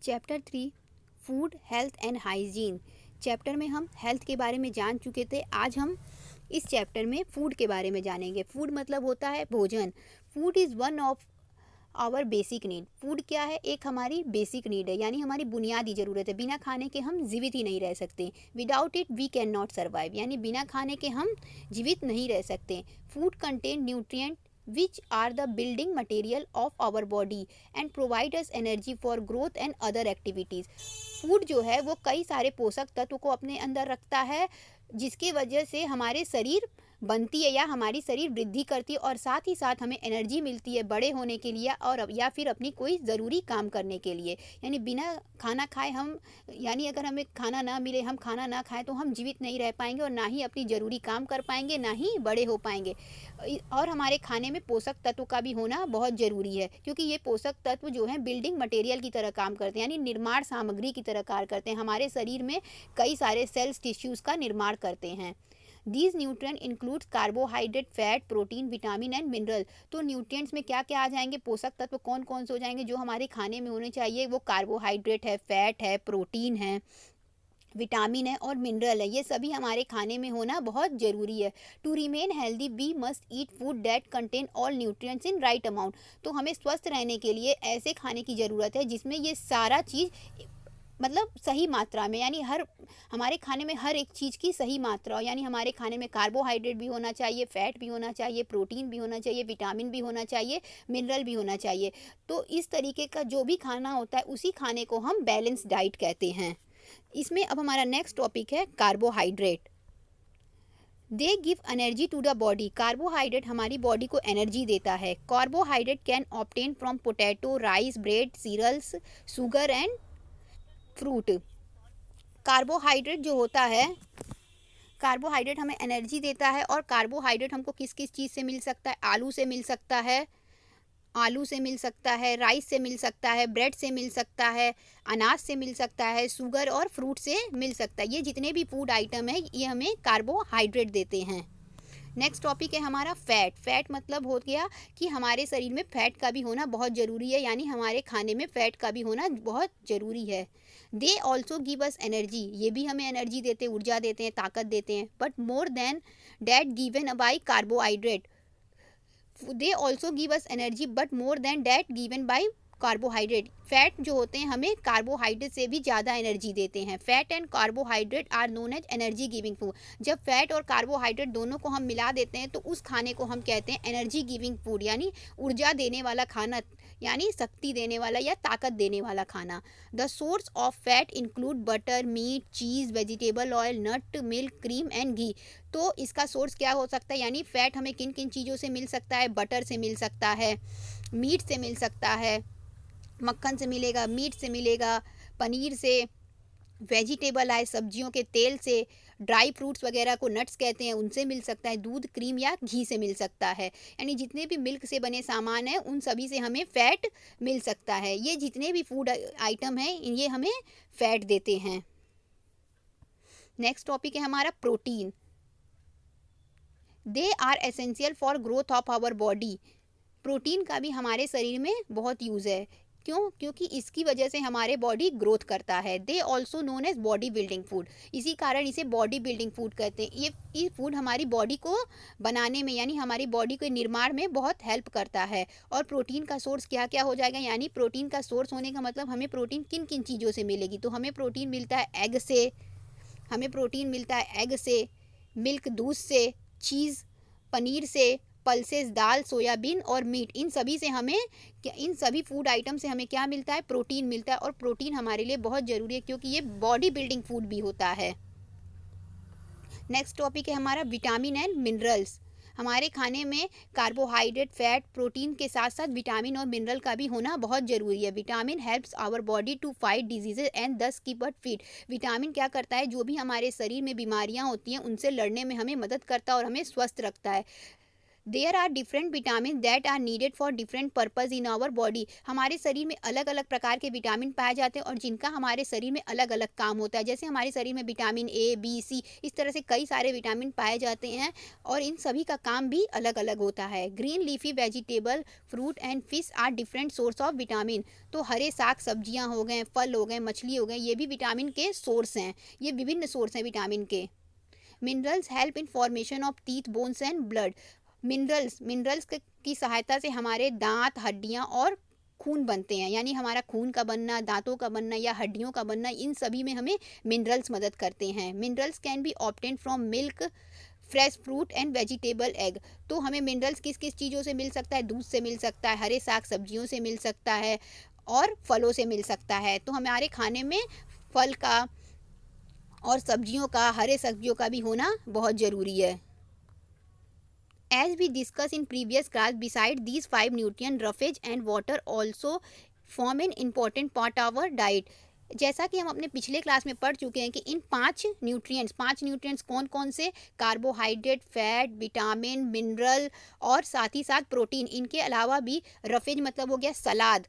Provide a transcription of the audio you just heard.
Chapter 3 food health and hygiene. Chapter में हम health के बारे में जान चुके थे। आज हम इस चैप्टर में फूड के बारे में जानेंगे। फूड मतलब होता है भोजन। Food is one of our basic need. Food क्या है? एक हमारी बेसिक नीड है, यानी हमारी बुनियादी ज़रूरत है। बिना खाने के हम जीवित ही नहीं रह सकते। Without it we can not survive, यानी बिना खाने के हम जीवित नहीं रह सकते। Food contain nutrient which are the building material of our body and provide us energy for growth and other activities। Food जो है वो कई सारे पोषक तत्व को अपने अंदर रखता है, जिसकी वजह से हमारे शरीर बनती है या हमारी शरीर वृद्धि करती है और साथ ही साथ हमें एनर्जी मिलती है बड़े होने के लिए और या फिर अपनी कोई ज़रूरी काम करने के लिए। यानी बिना खाना खाए हम, यानी अगर हमें खाना ना मिले, हम खाना ना खाएं तो हम जीवित नहीं रह पाएंगे और ना ही अपनी ज़रूरी काम कर पाएंगे, ना ही बड़े हो पाएंगे। और हमारे खाने में पोषक तत्व का भी होना बहुत ज़रूरी है, क्योंकि ये पोषक तत्व जो हैं बिल्डिंग मटेरियल की तरह काम करते हैं, यानी निर्माण सामग्री की तरह कार्य करते हैं। हमारे शरीर में कई सारे सेल्स टिश्यूज़ का निर्माण करते हैं। These nutrient includes carbohydrate, fat, protein, vitamin and mineral. तो न्यूट्रिएंट्स में क्या क्या आ जाएंगे? पोषक तत्व कौन कौन से हो जाएंगे जो हमारे खाने में होने चाहिए? वो कार्बोहाइड्रेट है, फैट है, प्रोटीन है, विटामिन है और मिनरल है। ये सभी हमारे खाने में होना बहुत ज़रूरी है। To remain healthy we must eat food that contain all nutrients in right amount. तो हमें स्वस्थ रहने के लिए ऐसे खाने की ज़रूरत है जिसमें ये सारा चीज़ मतलब सही मात्रा में, यानी हमारे खाने में हर एक चीज़ की सही मात्रा हो। यानी हमारे खाने में कार्बोहाइड्रेट भी होना चाहिए, फैट भी होना चाहिए, प्रोटीन भी होना चाहिए, विटामिन भी होना चाहिए, मिनरल भी होना चाहिए। तो इस तरीके का जो भी खाना होता है उसी खाने को हम बैलेंस डाइट कहते हैं। इसमें अब हमारा नेक्स्ट टॉपिक है carbohydrate. They give energy to the body. Carbohydrate हमारी बॉडी को एनर्जी देता है। Carbohydrate can obtain from potato, rice, bread, cereals, sugar and fruit. Carbohydrate जो होता है, कार्बोहाइड्रेट हमें एनर्जी देता है। और कार्बोहाइड्रेट हमको किस किस चीज़ से मिल सकता है? आलू से मिल सकता है, आलू से मिल सकता है, राइस से मिल सकता है, ब्रेड से मिल सकता है, अनाज से मिल सकता है, शुगर और फ्रूट से मिल सकता है। ये जितने भी फूड आइटम है ये हमें कार्बोहाइड्रेट देते हैं। नेक्स्ट टॉपिक है हमारा फैट। फैट मतलब हो गया कि हमारे शरीर में फैट का भी होना बहुत ज़रूरी है, यानी हमारे खाने में फैट का भी होना बहुत ज़रूरी है। They also give us energy. ये भी हमें एनर्जी देते हैं, ऊर्जा देते हैं, ताकत देते हैं। But more than that given by carbohydrate. They also give us energy but more than that given by carbohydrate. Fat जो होते हैं हमें कार्बोहाइड्रेट से भी ज़्यादा एनर्जी देते हैं। Fat and carbohydrate are known as energy giving food. जब फैट और कार्बोहाइड्रेट दोनों को हम मिला देते हैं तो उस खाने को हम कहते हैं एनर्जी गिविंग फूड, यानी ऊर्जा देने वाला खाना, यानी शक्ति देने वाला या ताकत देने वाला खाना। The source of fat include butter, meat, cheese, vegetable oil, nut, milk, cream and ghee. तो इसका सोर्स क्या हो सकता है? यानी फैट हमें किन किन चीज़ों से मिल सकता है? बटर से मिल सकता है, मीट से मिल सकता है, मक्खन से मिलेगा, मीट से मिलेगा, पनीर से, वेजिटेबल आए सब्जियों के तेल से, ड्राई फ्रूट्स वगैरह को नट्स कहते हैं उनसे मिल सकता है, दूध, क्रीम या घी से मिल सकता है। यानी जितने भी मिल्क से बने सामान हैं उन सभी से हमें फ़ैट मिल सकता है। ये जितने भी फूड आइटम हैं ये हमें फ़ैट देते हैं। नेक्स्ट टॉपिक है हमारा protein. They are essential for growth of our body. Protein का भी हमारे शरीर में बहुत यूज़ है। क्यों? क्योंकि इसकी वजह से हमारे बॉडी ग्रोथ करता है। They also known as body building food. इसी कारण इसे बॉडी बिल्डिंग फूड कहते हैं। ये फूड हमारी बॉडी को बनाने में, यानी हमारी बॉडी के निर्माण में बहुत हेल्प करता है। और प्रोटीन का सोर्स क्या क्या हो जाएगा? यानी प्रोटीन का सोर्स होने का मतलब हमें प्रोटीन किन किन चीज़ों से मिलेगी? तो हमें प्रोटीन मिलता है एग से, हमें प्रोटीन मिलता है एग से, मिल्क दूध से, चीज़ पनीर से, पल्सेस दाल, सोयाबीन और मीट, इन सभी से हमें इन सभी फूड आइटम से हमें क्या मिलता है? प्रोटीन मिलता है। और प्रोटीन हमारे लिए बहुत ज़रूरी है क्योंकि ये बॉडी बिल्डिंग फूड भी होता है। नेक्स्ट टॉपिक है हमारा विटामिन एंड मिनरल्स। हमारे खाने में कार्बोहाइड्रेट, फैट, प्रोटीन के साथ साथ विटामिन और मिनरल का भी होना बहुत ज़रूरी है। Vitamin helps our body to fight diseases and thus keep us fit. Vitamin क्या करता है? जो भी हमारे शरीर में बीमारियां होती हैं उनसे लड़ने में हमें मदद करता है और हमें स्वस्थ रखता है। There are different vitamin that are needed for different purpose in our body. हमारे शरीर में अलग अलग प्रकार के विटामिन पाए जाते हैं और जिनका हमारे शरीर में अलग अलग काम होता है। जैसे हमारे शरीर में विटामिन ए, बी, सी, इस तरह से कई सारे विटामिन पाए जाते हैं और इन सभी का काम भी अलग अलग होता है। Green leafy vegetable, fruit and fish are different source of vitamin. तो हरे साग सब्जियां हो गए, फल हो गए, मछली हो गए, ये भी विटामिन के सोर्स हैं। ये विभिन्न सोर्स हैं विटामिन के। Minerals help in formation of teeth, bones and blood. Minerals की सहायता से हमारे दांत, हड्डियां और खून बनते हैं। यानी हमारा खून का बनना, दांतों का बनना या हड्डियों का बनना, इन सभी में हमें मिनरल्स मदद करते हैं। Minerals can be obtain from milk, fresh fruit and vegetable egg. तो हमें मिनरल्स किस किस चीज़ों से मिल सकता है? दूध से मिल सकता है, हरे साग सब्जियों से मिल सकता है और फलों से मिल सकता है। तो हमारे खाने में फल का और सब्जियों का, हरे सब्जियों का भी होना बहुत ज़रूरी है। As we discussed in previous class, beside these five nutrients, roughage and water also form an important part of our diet. जैसा कि हम अपने पिछले क्लास में पढ़ चुके हैं कि इन पांच न्यूट्रिएंट्स कौन कौन से? कार्बोहाइड्रेट, फैट, विटामिन, मिनरल और साथ ही साथ प्रोटीन। इनके अलावा भी रफेज मतलब हो गया सलाद,